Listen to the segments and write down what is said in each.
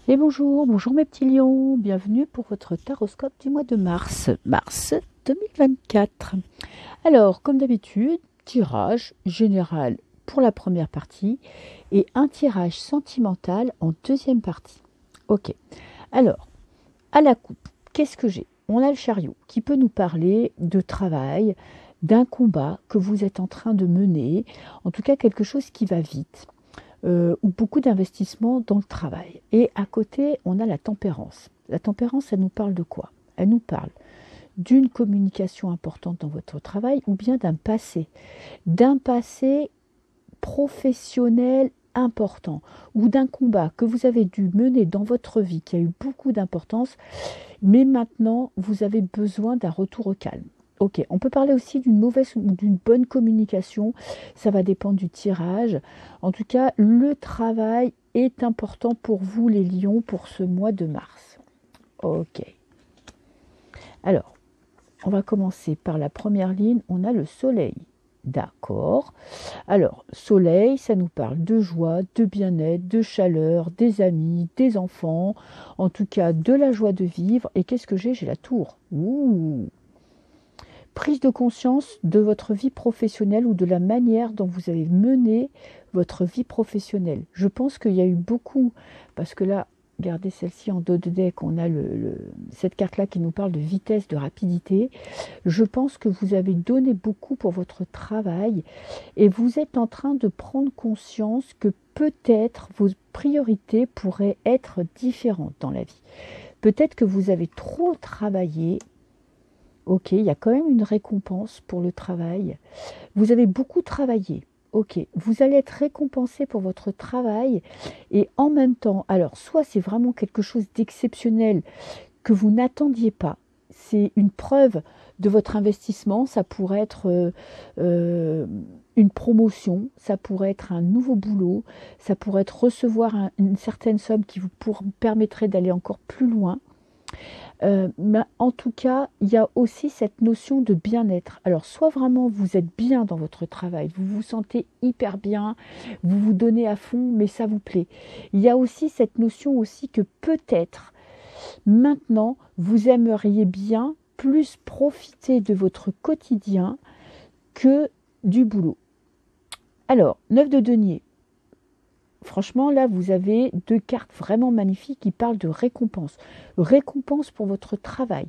Et bonjour, bonjour mes petits lions, bienvenue pour votre taroscope du mois de mars 2024. Alors, comme d'habitude, tirage général pour la première partie et un tirage sentimental en deuxième partie. Ok, alors, à la coupe, qu'est-ce que j'ai? On a le chariot qui peut nous parler de travail, d'un combat que vous êtes en train de mener, en tout cas quelque chose qui va vite ou beaucoup d'investissement dans le travail. Et à côté, on a la tempérance. La tempérance, elle nous parle de quoi? Elle nous parle d'une communication importante dans votre travail ou bien d'un passé professionnel important ou d'un combat que vous avez dû mener dans votre vie qui a eu beaucoup d'importance, mais maintenant vous avez besoin d'un retour au calme. Ok, on peut parler aussi d'une mauvaise ou d'une bonne communication, ça va dépendre du tirage. En tout cas, le travail est important pour vous les lions pour ce mois de mars. Ok, alors on va commencer par la première ligne, on a le soleil. D'accord. Alors, soleil, ça nous parle de joie, de bien-être, de chaleur, des amis, des enfants, en tout cas de la joie de vivre. Et qu'est-ce que j'ai? J'ai la tour. Ouh, prise de conscience de votre vie professionnelle ou de la manière dont vous avez mené votre vie professionnelle. Je pense qu'il y a eu beaucoup, parce que là, regardez celle-ci en dos de deck, on a cette carte-là qui nous parle de vitesse, de rapidité. Je pense que vous avez donné beaucoup pour votre travail et vous êtes en train de prendre conscience que peut-être vos priorités pourraient être différentes dans la vie. Peut-être que vous avez trop travaillé. Ok, il y a quand même une récompense pour le travail. Vous avez beaucoup travaillé. Ok, vous allez être récompensé pour votre travail et en même temps, alors soit c'est vraiment quelque chose d'exceptionnel que vous n'attendiez pas, c'est une preuve de votre investissement, ça pourrait être une promotion, ça pourrait être un nouveau boulot, ça pourrait être recevoir une certaine somme qui vous permettrait d'aller encore plus loin. Mais en tout cas, il y a aussi cette notion de bien-être. Alors, soit vraiment vous êtes bien dans votre travail, vous vous sentez hyper bien, vous vous donnez à fond, mais ça vous plaît. Il y a aussi cette notion aussi que peut-être maintenant vous aimeriez bien plus profiter de votre quotidien que du boulot. Alors, 9 de denier. Franchement, là, vous avez deux cartes vraiment magnifiques qui parlent de récompense. Récompense pour votre travail.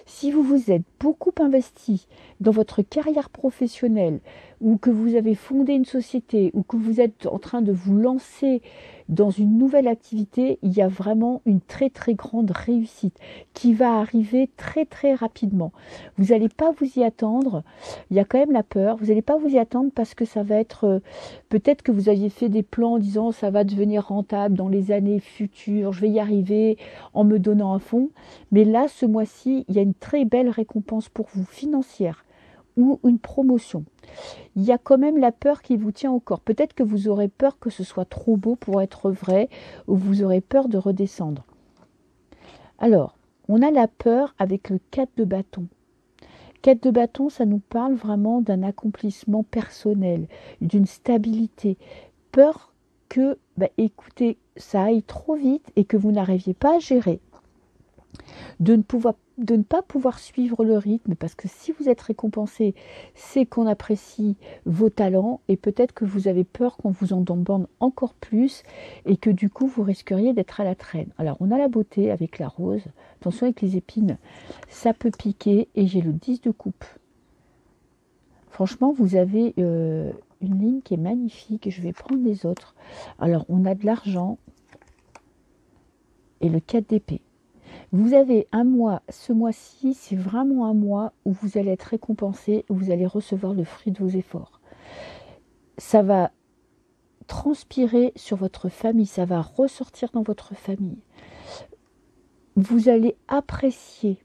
Si vous vous êtes beaucoup investi dans votre carrière professionnelle, ou que vous avez fondé une société, ou que vous êtes en train de vous lancer dans une nouvelle activité, il y a vraiment une très très grande réussite qui va arriver très très rapidement. Vous n'allez pas vous y attendre. Il y a quand même la peur. Vous n'allez pas vous y attendre parce que ça va être... peut-être que vous aviez fait des plans en disant ça va devenir rentable dans les années futures, je vais y arriver en me donnant à fond. Mais là, ce mois-ci, il y a une très belle récompense pour vous financière ou une promotion. Il y a quand même la peur qui vous tient au corps. Peut-être que vous aurez peur que ce soit trop beau pour être vrai ou vous aurez peur de redescendre. Alors, on a la peur avec le 4 de bâton. 4 de bâton, ça nous parle vraiment d'un accomplissement personnel, d'une stabilité. Peur que, écoutez, ça aille trop vite et que vous n'arriviez pas à gérer. De ne pas pouvoir suivre le rythme, parce que si vous êtes récompensé, c'est qu'on apprécie vos talents et peut-être que vous avez peur qu'on vous en demande encore plus et que du coup vous risqueriez d'être à la traîne. Alors on a la beauté avec la rose, attention avec les épines, ça peut piquer et j'ai le 10 de coupe. Franchement, vous avez une ligne qui est magnifique. Je vais prendre les autres. Alors, on a de l'argent et le 4 d'épée. Vous avez un mois, ce mois-ci, c'est vraiment un mois où vous allez être récompensé, où vous allez recevoir le fruit de vos efforts. Ça va transpirer sur votre famille, ça va ressortir dans votre famille. Vous allez apprécier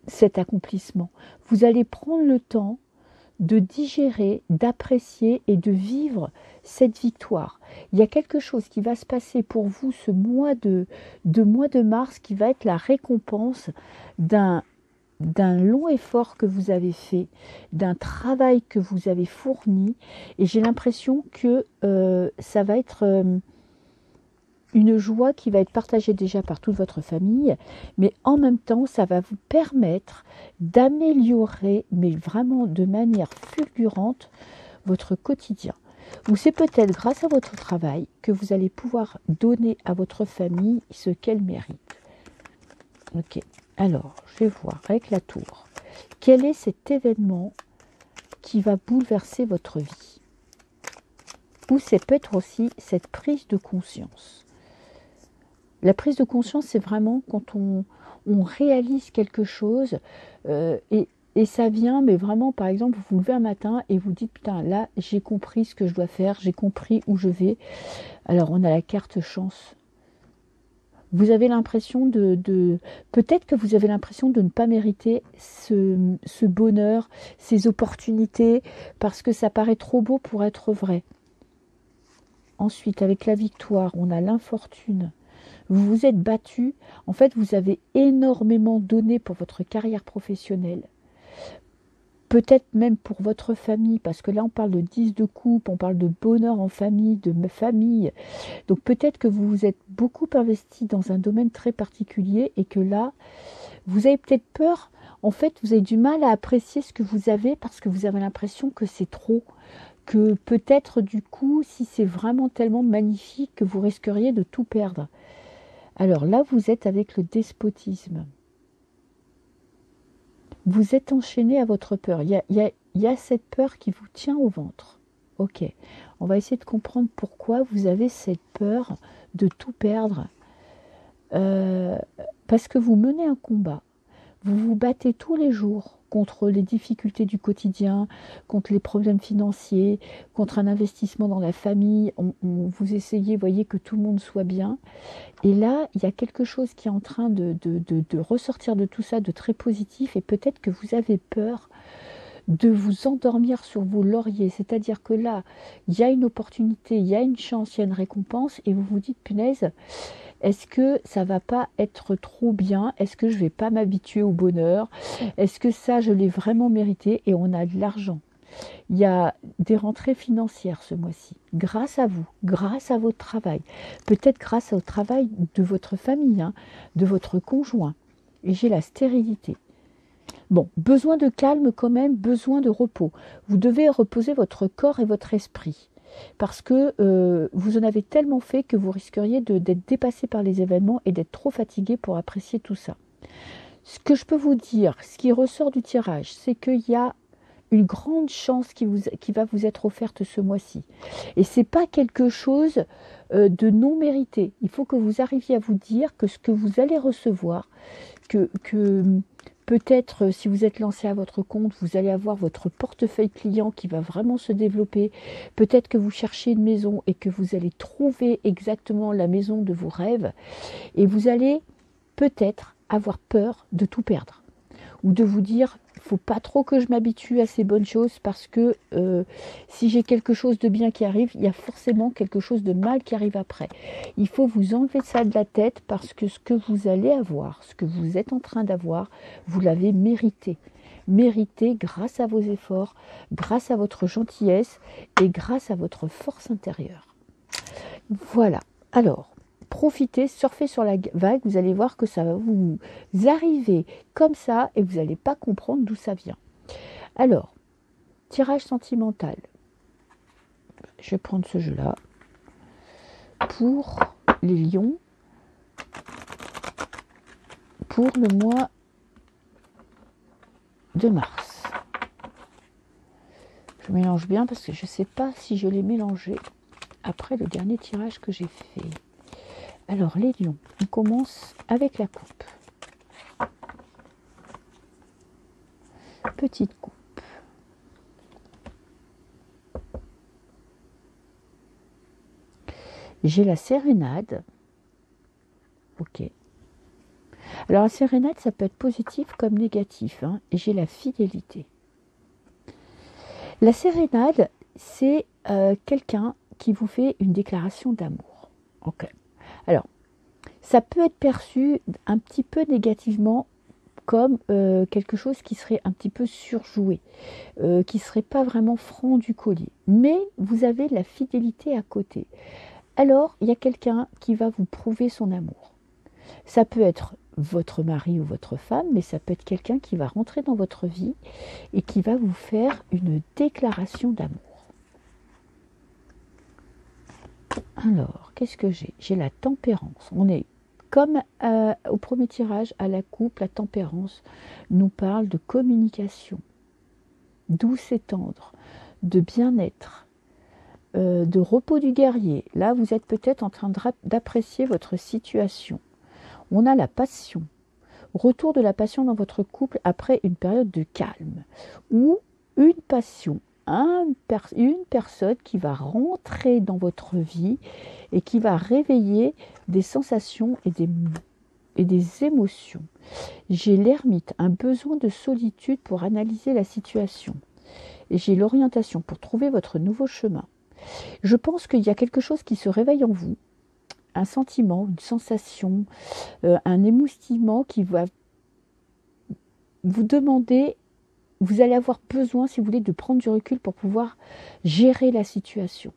cet accomplissement. Vous allez prendre le temps de digérer, d'apprécier et de vivre cette victoire. Il y a quelque chose qui va se passer pour vous ce mois de mars qui va être la récompense d'un long effort que vous avez fait, d'un travail que vous avez fourni et j'ai l'impression que ça va être une joie qui va être partagée déjà par toute votre famille, mais en même temps, ça va vous permettre d'améliorer, mais vraiment de manière fulgurante, votre quotidien. Ou c'est peut-être grâce à votre travail que vous allez pouvoir donner à votre famille ce qu'elle mérite. Ok, alors, je vais voir avec la tour. Quel est cet événement qui va bouleverser votre vie? Ou c'est peut-être aussi cette prise de conscience. La prise de conscience, c'est vraiment quand on réalise quelque chose et ça vient, mais vraiment, par exemple, vous vous levez un matin et vous dites, putain, là, j'ai compris ce que je dois faire, j'ai compris où je vais. Alors, on a la carte chance. Vous avez l'impression peut-être que vous avez l'impression de ne pas mériter ce bonheur, ces opportunités, parce que ça paraît trop beau pour être vrai. Ensuite, avec la victoire, on a l'infortune. Vous vous êtes battu, en fait, vous avez énormément donné pour votre carrière professionnelle. Peut-être même pour votre famille, parce que là, on parle de 10 de coupe, on parle de bonheur en famille, de famille. Donc peut-être que vous vous êtes beaucoup investi dans un domaine très particulier et que là, vous avez peut-être peur. En fait, vous avez du mal à apprécier ce que vous avez parce que vous avez l'impression que c'est trop. Que peut-être du coup, si c'est vraiment tellement magnifique que vous risqueriez de tout perdre. Alors là, vous êtes avec le despotisme. Vous êtes enchaîné à votre peur. Il y a cette peur qui vous tient au ventre. Ok, on va essayer de comprendre pourquoi vous avez cette peur de tout perdre. Parce que vous menez un combat. Vous vous battez tous les jours contre les difficultés du quotidien, contre les problèmes financiers, contre un investissement dans la famille. Vous essayez, voyez, que tout le monde soit bien. Et là, il y a quelque chose qui est en train de ressortir de tout ça, de très positif. Et peut-être que vous avez peur de vous endormir sur vos lauriers. C'est-à-dire que là, il y a une opportunité, il y a une chance, il y a une récompense. Et vous vous dites, punaise, est-ce que ça va pas être trop bien? Est-ce que je vais pas m'habituer au bonheur? Est-ce que ça, je l'ai vraiment mérité? Et on a de l'argent. Il y a des rentrées financières ce mois-ci, grâce à vous, grâce à votre travail. Peut-être grâce au travail de votre famille, hein, de votre conjoint. Et j'ai la stérilité. Bon, besoin de calme quand même, besoin de repos. Vous devez reposer votre corps et votre esprit. Parce que vous en avez tellement fait que vous risqueriez d'être dépassé par les événements et d'être trop fatigué pour apprécier tout ça. Ce que je peux vous dire, ce qui ressort du tirage, c'est qu'il y a une grande chance qui va vous être offerte ce mois-ci. Et ce n'est pas quelque chose de non mérité. Il faut que vous arriviez à vous dire que ce que vous allez recevoir, que peut-être si vous êtes lancé à votre compte, vous allez avoir votre portefeuille client qui va vraiment se développer. Peut-être que vous cherchez une maison et que vous allez trouver exactement la maison de vos rêves. Et vous allez peut-être avoir peur de tout perdre. Ou de vous dire, il ne faut pas trop que je m'habitue à ces bonnes choses parce que si j'ai quelque chose de bien qui arrive, il y a forcément quelque chose de mal qui arrive après. Il faut vous enlever ça de la tête parce que ce que vous allez avoir, ce que vous êtes en train d'avoir, vous l'avez mérité. Mérité grâce à vos efforts, grâce à votre gentillesse et grâce à votre force intérieure. Voilà. Alors, profitez, surfez sur la vague, vous allez voir que ça va vous arriver comme ça et vous n'allez pas comprendre d'où ça vient. Alors, tirage sentimental. Je vais prendre ce jeu-là pour les lions pour le mois de mars. Je mélange bien parce que je ne sais pas si je l'ai mélangé après le dernier tirage que j'ai fait. Alors, les lions, on commence avec la coupe. Petite coupe. J'ai la sérénade. Ok. Alors, la sérénade, ça peut être positif comme négatif. Hein, et j'ai la fidélité. La sérénade, c'est quelqu'un qui vous fait une déclaration d'amour. Ok. Alors, ça peut être perçu un petit peu négativement comme quelque chose qui serait un petit peu surjoué, qui ne serait pas vraiment franc du collier. Mais vous avez la fidélité à côté. alors il y a quelqu'un qui va vous prouver son amour. Ça peut être votre mari ou votre femme, mais ça peut être quelqu'un qui va rentrer dans votre vie et qui va vous faire une déclaration d'amour. Alors, qu'est-ce que j'ai? J'ai la tempérance. On est comme au premier tirage à la coupe, la tempérance nous parle de communication, douce et tendre, de bien-être, de repos du guerrier. Là, vous êtes peut-être en train d'apprécier votre situation. On a la passion. Retour de la passion dans votre couple après une période de calme. Ou une passion, une personne qui va rentrer dans votre vie et qui va réveiller des sensations et des émotions. J'ai l'ermite, un besoin de solitude pour analyser la situation. Et j'ai l'orientation pour trouver votre nouveau chemin. Je pense qu'il y a quelque chose qui se réveille en vous, un sentiment, une sensation, un émoustillement qui va vous demander, vous allez avoir besoin, si vous voulez, de prendre du recul pour pouvoir gérer la situation.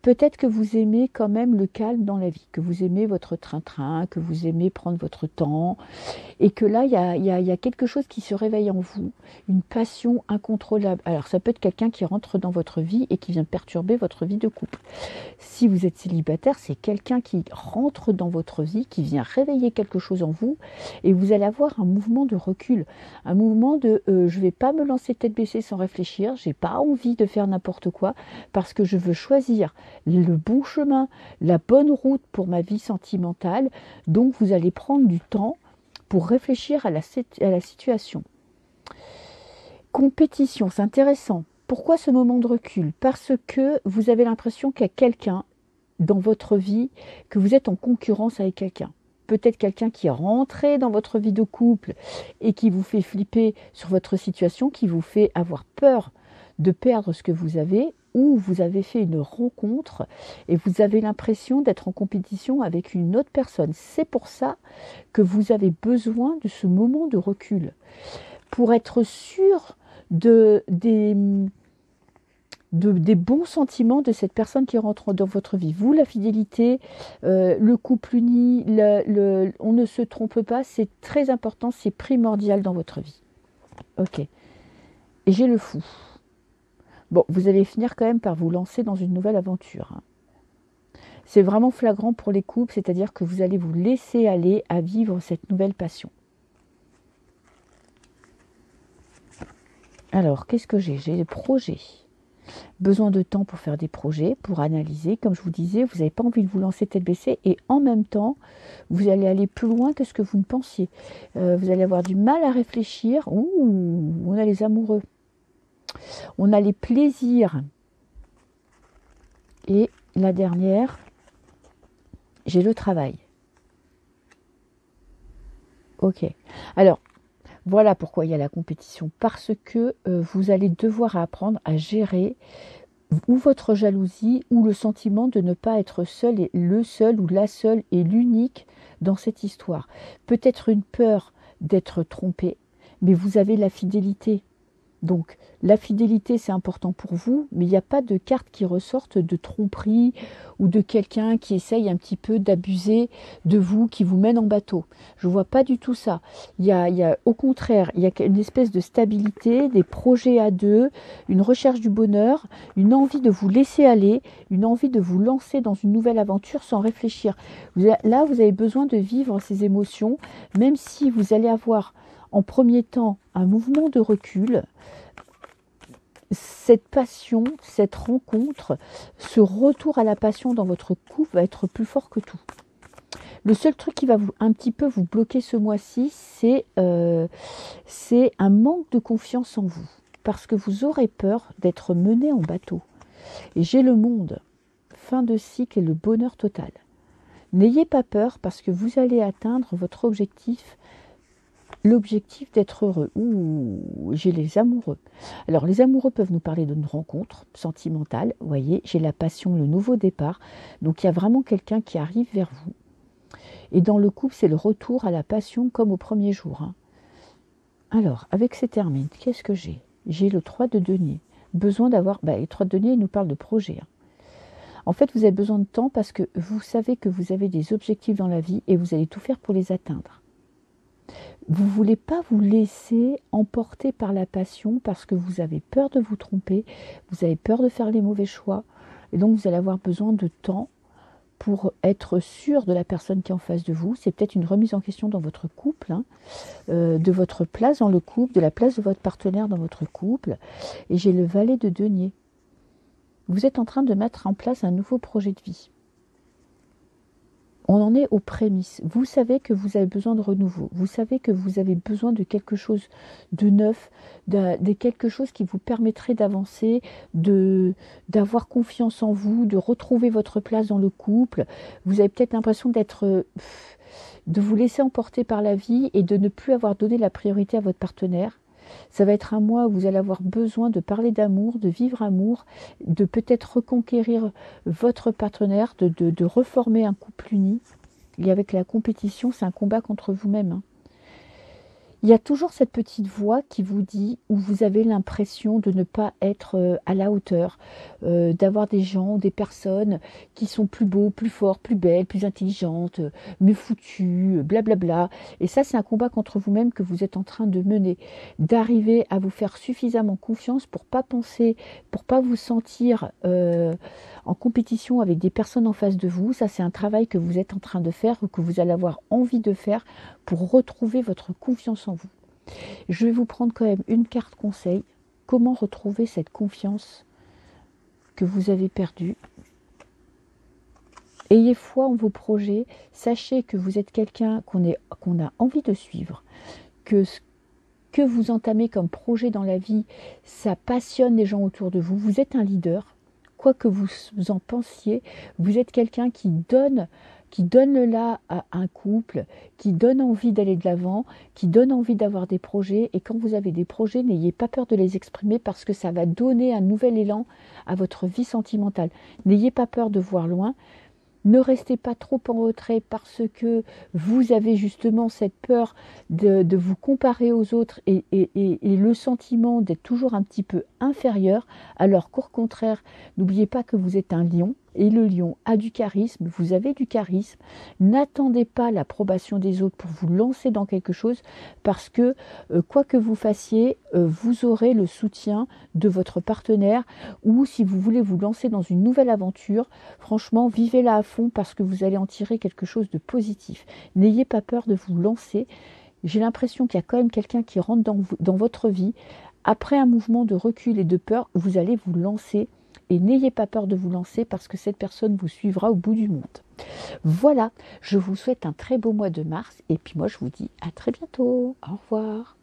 Peut-être que vous aimez quand même le calme dans la vie, que vous aimez votre train-train, que vous aimez prendre votre temps, et que là, il y a quelque chose qui se réveille en vous, une passion incontrôlable. Alors, ça peut être quelqu'un qui rentre dans votre vie et qui vient perturber votre vie de couple. Si vous êtes célibataire, c'est quelqu'un qui rentre dans votre vie, qui vient réveiller quelque chose en vous, et vous allez avoir un mouvement de recul, un mouvement de je ne vais pas me lancer tête baissée sans réfléchir, j'ai pas envie de faire n'importe quoi, parce que je veux choisir le bon chemin, la bonne route pour ma vie sentimentale. Donc vous allez prendre du temps pour réfléchir à la situation. Compétition, c'est intéressant. Pourquoi ce moment de recul? Parce que vous avez l'impression qu'il y a quelqu'un dans votre vie, que vous êtes en concurrence avec quelqu'un. Peut-être quelqu'un qui est rentré dans votre vie de couple et qui vous fait flipper sur votre situation, qui vous fait avoir peur de perdre ce que vous avez, ou vous avez fait une rencontre et vous avez l'impression d'être en compétition avec une autre personne. C'est pour ça que vous avez besoin de ce moment de recul, pour être sûr des bons sentiments de cette personne qui rentre dans votre vie. Vous, la fidélité, le couple uni, on ne se trompe pas, c'est très important, c'est primordial dans votre vie. Ok. Et j'ai le fou. Bon, vous allez finir quand même par vous lancer dans une nouvelle aventure. Hein. C'est vraiment flagrant pour les couples, c'est-à-dire que vous allez vous laisser aller à vivre cette nouvelle passion. Alors, qu'est-ce que j'ai? J'ai les projets. Besoin de temps pour faire des projets, pour analyser. Comme je vous disais, vous n'avez pas envie de vous lancer tête baissée et en même temps, vous allez aller plus loin que ce que vous ne pensiez. Vous allez avoir du mal à réfléchir. Ouh, on a les amoureux. On a les plaisirs. Et la dernière, j'ai le travail. Ok. Alors, voilà pourquoi il y a la compétition. Parce que vous allez devoir apprendre à gérer ou votre jalousie ou le sentiment de ne pas être seul et le seul ou la seule et l'unique dans cette histoire. Peut-être une peur d'être trompé, mais vous avez la fidélité. Donc, la fidélité, c'est important pour vous, mais il n'y a pas de carte qui ressorte de tromperie ou de quelqu'un qui essaye un petit peu d'abuser de vous, qui vous mène en bateau. Je ne vois pas du tout ça. Il y a, au contraire, il y a une espèce de stabilité, des projets à deux, une recherche du bonheur, une envie de vous laisser aller, une envie de vous lancer dans une nouvelle aventure sans réfléchir. Là, vous avez besoin de vivre ces émotions, même si vous allez avoir en premier temps un mouvement de recul. Cette passion, cette rencontre, ce retour à la passion dans votre couple va être plus fort que tout. Le seul truc qui va un petit peu vous bloquer ce mois-ci, c'est un manque de confiance en vous. Parce que vous aurez peur d'être mené en bateau. Et j'ai le monde, fin de cycle et le bonheur total. N'ayez pas peur parce que vous allez atteindre votre objectif. L'objectif d'être heureux. Ouh, j'ai les amoureux. Alors, les amoureux peuvent nous parler d'une rencontre sentimentale. Vous voyez, j'ai la passion, le nouveau départ. Donc, il y a vraiment quelqu'un qui arrive vers vous. Et dans le couple, c'est le retour à la passion comme au premier jour. Hein. Alors, avec ces termines, qu'est-ce que j'ai? J'ai le 3 de denier. Besoin d'avoir... les 3 de denier, ils nous parlent de projet. Hein. En fait, vous avez besoin de temps parce que vous savez que vous avez des objectifs dans la vie et vous allez tout faire pour les atteindre. Vous ne voulez pas vous laisser emporter par la passion parce que vous avez peur de vous tromper, vous avez peur de faire les mauvais choix. Et donc, vous allez avoir besoin de temps pour être sûr de la personne qui est en face de vous. C'est peut-être une remise en question dans votre couple, hein, de votre place dans le couple, de la place de votre partenaire dans votre couple. Et j'ai le valet de denier. Vous êtes en train de mettre en place un nouveau projet de vie. On en est aux prémices. Vous savez que vous avez besoin de renouveau. Vous savez que vous avez besoin de quelque chose de neuf, de quelque chose qui vous permettrait d'avancer, d'avoir confiance en vous, de retrouver votre place dans le couple. Vous avez peut-être l'impression de vous laisser emporter par la vie et de ne plus avoir donné la priorité à votre partenaire. Ça va être un mois où vous allez avoir besoin de parler d'amour, de vivre amour, de peut-être reconquérir votre partenaire, de reformer un couple uni. Et avec la compétition, c'est un combat contre vous-même, hein. Il y a toujours cette petite voix qui vous dit, où vous avez l'impression de ne pas être à la hauteur, d'avoir des gens, des personnes qui sont plus beaux, plus forts, plus belles, plus intelligentes, mieux foutues, blablabla. Et ça, c'est un combat contre vous-même que vous êtes en train de mener, d'arriver à vous faire suffisamment confiance pour pas penser, pour pas vous sentir en compétition avec des personnes en face de vous. Ça, c'est un travail que vous êtes en train de faire ou que vous allez avoir envie de faire pour retrouver votre confiance en vous. Je vais vous prendre quand même une carte conseil. Comment retrouver cette confiance que vous avez perdue? Ayez foi en vos projets. Sachez que vous êtes quelqu'un qu'on a envie de suivre. Que ce que vous entamez comme projet dans la vie, ça passionne les gens autour de vous. Vous êtes un leader. Quoi que vous en pensiez, vous êtes quelqu'un qui donne le là à un couple, qui donne envie d'aller de l'avant, qui donne envie d'avoir des projets. Et quand vous avez des projets, n'ayez pas peur de les exprimer parce que ça va donner un nouvel élan à votre vie sentimentale. N'ayez pas peur de voir loin. Ne restez pas trop en retrait parce que vous avez justement cette peur de vous comparer aux autres et le sentiment d'être toujours un petit peu inférieur, alors qu'au contraire, n'oubliez pas que vous êtes un lion et le lion a du charisme, vous avez du charisme. N'attendez pas l'approbation des autres pour vous lancer dans quelque chose parce que quoi que vous fassiez, vous aurez le soutien de votre partenaire ou si vous voulez vous lancer dans une nouvelle aventure, franchement, vivez-la à fond parce que vous allez en tirer quelque chose de positif. N'ayez pas peur de vous lancer. J'ai l'impression qu'il y a quand même quelqu'un qui rentre dans votre vie. Après un mouvement de recul et de peur, vous allez vous lancer. Et n'ayez pas peur de vous lancer parce que cette personne vous suivra au bout du monde. Voilà, je vous souhaite un très beau mois de mars et puis moi je vous dis à très bientôt. Au revoir.